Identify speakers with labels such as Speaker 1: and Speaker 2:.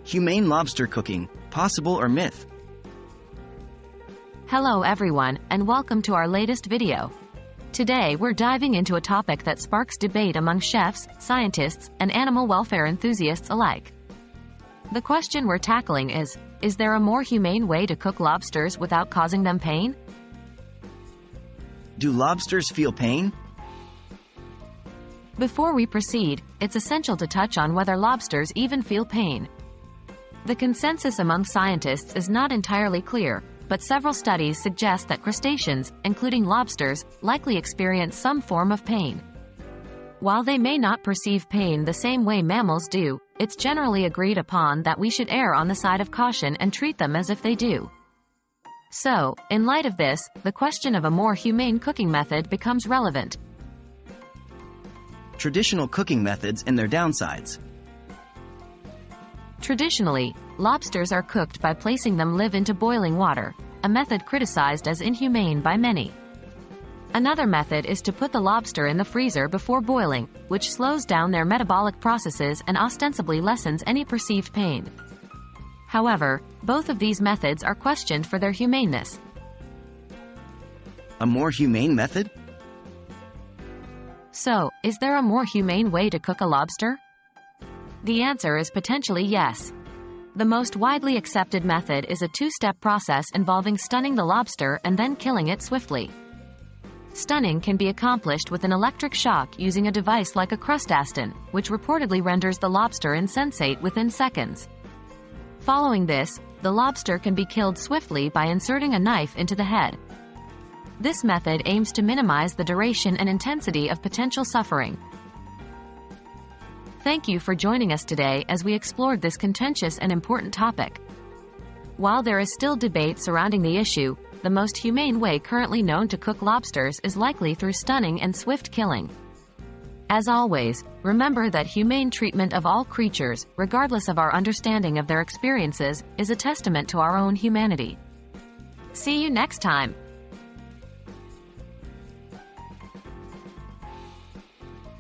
Speaker 1: Humane lobster cooking, possible or myth?
Speaker 2: Hello everyone, and welcome to our latest video. Today we're diving into a topic that sparks debate among chefs, scientists, and animal welfare enthusiasts alike. The question we're tackling is there a more humane way to cook lobsters without causing them pain?
Speaker 1: Do lobsters feel pain?
Speaker 2: Before we proceed, it's essential to touch on whether lobsters even feel pain. The consensus among scientists is not entirely clear, but several studies suggest that crustaceans, including lobsters, likely experience some form of pain. While they may not perceive pain the same way mammals do, it's generally agreed upon that we should err on the side of caution and treat them as if they do. So, in light of this, the question of a more humane cooking method becomes relevant.
Speaker 1: Traditional cooking methods and their downsides.
Speaker 2: Traditionally, lobsters are cooked by placing them live into boiling water, a method criticized as inhumane by many. Another method is to put the lobster in the freezer before boiling, which slows down their metabolic processes and ostensibly lessens any perceived pain. However, both of these methods are questioned for their humaneness.
Speaker 1: A more humane method?
Speaker 2: So, is there a more humane way to cook a lobster? The answer is potentially yes. The most widely accepted method is a two-step process involving stunning the lobster and then killing it swiftly. Stunning can be accomplished with an electric shock using a device like a crustastin, which reportedly renders the lobster insensate within seconds. Following this, the lobster can be killed swiftly by inserting a knife into the head. This method aims to minimize the duration and intensity of potential suffering. Thank you for joining us today as we explored this contentious and important topic. While there is still debate surrounding the issue, the most humane way currently known to cook lobsters is likely through stunning and swift killing. As always, remember that humane treatment of all creatures, regardless of our understanding of their experiences, is a testament to our own humanity. See you next time.